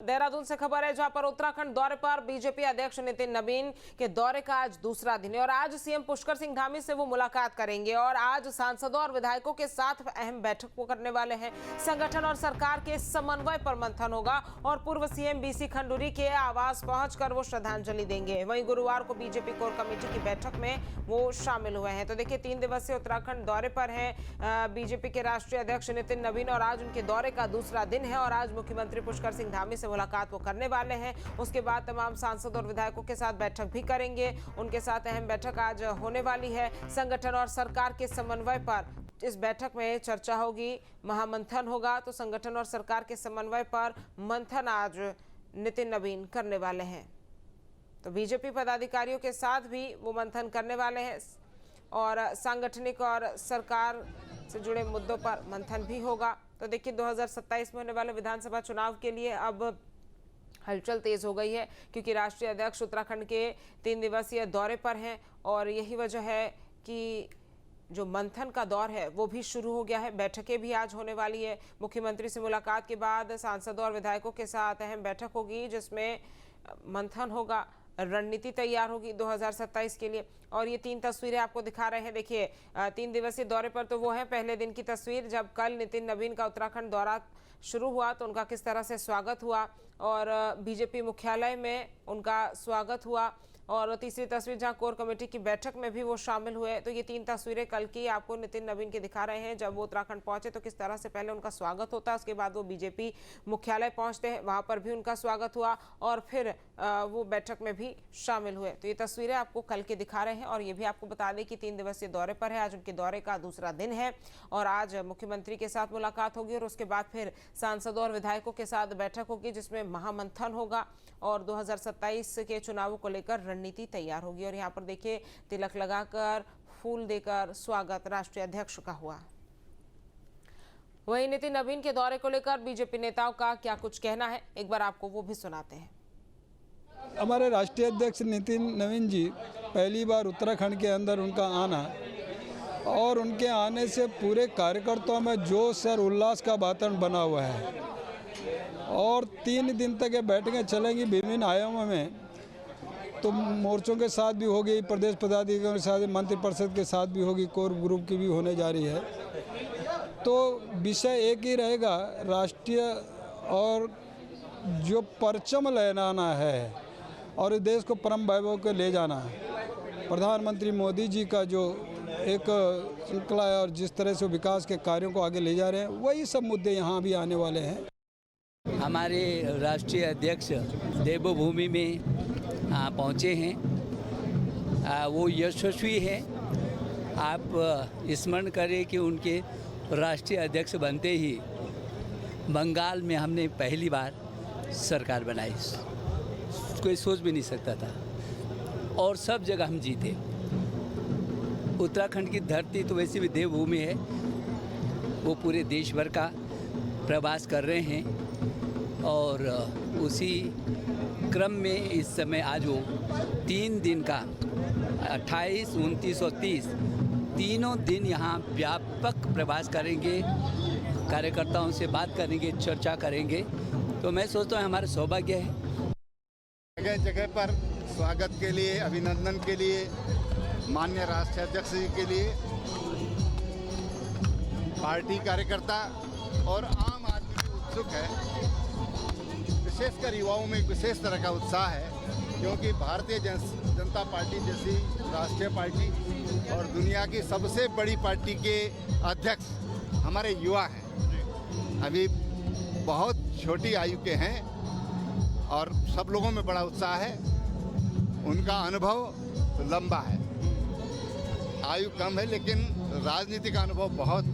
देहरादून से खबर है जहां पर उत्तराखंड दौरे पर बीजेपी अध्यक्ष नितिन नवीन के दौरे का आज दूसरा दिन है और आज सीएम पुष्कर सिंह धामी से वो मुलाकात करेंगे और आज सांसदों और विधायकों के साथ अहम बैठक को करने वाले हैं। संगठन और सरकार के समन्वय पर मंथन होगा और पूर्व सीएम बीसी खंडूरी के आवास पहुंचकर वो श्रद्धांजलि देंगे। वहीं गुरुवार को बीजेपी कोर कमेटी की बैठक में वो शामिल हुए हैं। तो देखिए 3 दिवसीय उत्तराखंड दौरे पर है बीजेपी के राष्ट्रीय अध्यक्ष नितिन नवीन और आज उनके दौरे का दूसरा दिन है और आज मुख्यमंत्री पुष्कर सिंह धामी से मुलाकात वो करने वाले हैं। उसके बाद तमाम सांसद और विधायकों के साथ बैठक भी करेंगे। उनके साथ अहम बैठक आज होने वाली है। संगठन और सरकार के समन्वय पर इस बैठक में चर्चा होगी, महामंथन होगा। तो संगठन और सरकार के समन्वय पर मंथन आज नितिन नवीन करने वाले हैं। तो बीजेपी पदाधिकारियों के साथ भी वो मंथन करने वाले हैं और सांगठनिक और सरकार से जुड़े मुद्दों पर मंथन भी होगा। तो देखिए 2027 में होने वाले विधानसभा चुनाव के लिए अब हलचल तेज हो गई है क्योंकि राष्ट्रीय अध्यक्ष उत्तराखंड के 3 दिवसीय दौरे पर हैं और यही वजह है कि जो मंथन का दौर है वो भी शुरू हो गया है। बैठकें भी आज होने वाली है। मुख्यमंत्री से मुलाकात के बाद सांसदों और विधायकों के साथ अहम बैठक होगी जिसमें मंथन होगा, रणनीति तैयार होगी 2027 के लिए। और ये 3 तस्वीरें आपको दिखा रहे हैं। देखिए 3 दिवसीय दौरे पर तो वो है पहले दिन की तस्वीर जब कल नितिन नवीन का उत्तराखंड दौरा शुरू हुआ तो उनका किस तरह से स्वागत हुआ और बीजेपी मुख्यालय में उनका स्वागत हुआ। और तीसरी तस्वीर जहां कोर कमेटी की बैठक में भी वो शामिल हुए। तो ये 3 तस्वीरें कल की आपको नितिन नवीन की दिखा रहे हैं। जब वो उत्तराखंड पहुंचे तो किस तरह से पहले उनका स्वागत होता है, उसके बाद वो बीजेपी मुख्यालय पहुंचते हैं, वहां पर भी उनका स्वागत हुआ और फिर वो बैठक में भी शामिल हुए। तो ये तस्वीरें आपको कल के दिखा रहे हैं और ये भी आपको बता दें कि 3 दिवसीय दौरे पर है। आज उनके दौरे का दूसरा दिन है और आज मुख्यमंत्री के साथ मुलाकात होगी और उसके बाद फिर सांसदों और विधायकों के साथ बैठक होगी जिसमें महामंथन होगा और 2027 के चुनावों को लेकर रणनीति तैयार होगी। और यहाँ पर देखिए तिलक लगाकर फूल देकर स्वागत राष्ट्रीय अध्यक्ष का हुआ। वहीं नितिन नवीन के दौरे को लेकर बीजेपी नेताओं का क्या कुछ कहना है, एक बार आपको वो भी सुनाते हैं। हमारे राष्ट्रीय अध्यक्ष नितिन नवीन जी पहली बार उत्तराखंड के अंदर उनका आना और उनके आने से पूरे कार्यकर्ताओं में जोश और उल्लास का वातावरण बना हुआ है और 3 दिन तक ये बैठकें चलेंगी विभिन्न आयामों में। तो मोर्चों के साथ भी होगी, प्रदेश पदाधिकारियों के साथ, मंत्रिपरिषद के साथ भी होगी, कोर ग्रुप की भी होने जा रही है। तो विषय एक ही रहेगा, राष्ट्रीय और जो परचम लहराना है और इस देश को परम वैभव को ले जाना है। प्रधानमंत्री मोदी जी का जो एक श्रृंखला है और जिस तरह से विकास के कार्यों को आगे ले जा रहे हैं, वही सब मुद्दे यहाँ भी आने वाले हैं। हमारे राष्ट्रीय अध्यक्ष देवभूमि में पहुँचे हैं, वो यशस्वी हैं। आप स्मरण करें कि उनके राष्ट्रीय अध्यक्ष बनते ही बंगाल में हमने पहली बार सरकार बनाई, कोई सोच भी नहीं सकता था और सब जगह हम जीते। उत्तराखंड की धरती तो वैसे भी देवभूमि है, वो पूरे देश भर का प्रवास कर रहे हैं और उसी क्रम में इस समय आज वो 3 दिन का 28, 29 और 30 तीनों दिन यहाँ व्यापक प्रवास करेंगे, कार्यकर्ताओं से बात करेंगे, चर्चा करेंगे। तो मैं सोचता हूँ हमारा सौभाग्य है। जगह जगह पर स्वागत के लिए, अभिनंदन के लिए, माननीय राष्ट्रीय अध्यक्ष जी के लिए पार्टी कार्यकर्ता और आम आदमी उत्सुक है। विशेषकर युवाओं में विशेष तरह का उत्साह है क्योंकि भारतीय जनता पार्टी जैसी राष्ट्रीय पार्टी और दुनिया की सबसे बड़ी पार्टी के अध्यक्ष हमारे युवा हैं। अभी बहुत छोटी आयु के हैं और सब लोगों में बड़ा उत्साह है। उनका अनुभव लंबा है, आयु कम है लेकिन राजनीति का अनुभव बहुत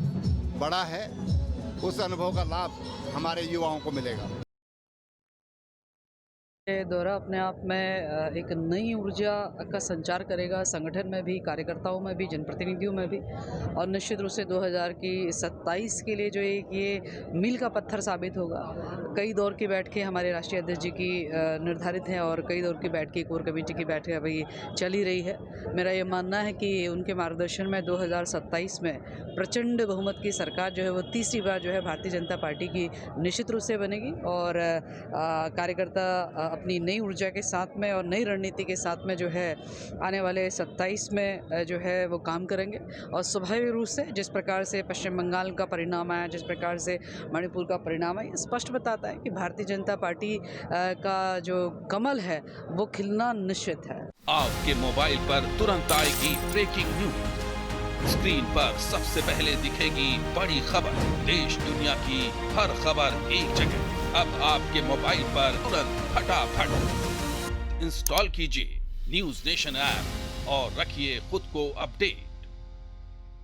बड़ा है। उस अनुभव का लाभ हमारे युवाओं को मिलेगा। ये दौरा अपने आप में एक नई ऊर्जा का संचार करेगा, संगठन में भी, कार्यकर्ताओं में भी, जनप्रतिनिधियों में भी, और निश्चित रूप से 2027 के लिए जो एक ये मील का पत्थर साबित होगा। कई दौर की बैठकें हमारे राष्ट्रीय अध्यक्ष जी की निर्धारित हैं और कई दौर की बैठकें, कोर कमेटी की बैठकें अभी चल ही रही है। मेरा ये मानना है कि उनके मार्गदर्शन में 2027 में प्रचंड बहुमत की सरकार जो है वो तीसरी बार जो है भारतीय जनता पार्टी की निश्चित रूप से बनेगी, और कार्यकर्ता अपनी नई ऊर्जा के साथ में और नई रणनीति के साथ में जो है आने वाले 27 में जो है वो काम करेंगे। और स्वाभाविक रूप से जिस प्रकार से पश्चिम बंगाल का परिणाम आया, जिस प्रकार से मणिपुर का परिणाम है, स्पष्ट बताता है कि भारतीय जनता पार्टी का जो कमल है वो खिलना निश्चित है। आपके मोबाइल पर तुरंत आएगी ब्रेकिंग न्यूज, स्क्रीन पर सबसे पहले दिखेगी बड़ी खबर, देश दुनिया की हर खबर एक जगह। अब आपके मोबाइल पर तुरंत फटाफट इंस्टॉल कीजिए न्यूज़ नेशन ऐप और रखिए खुद को अपडेट।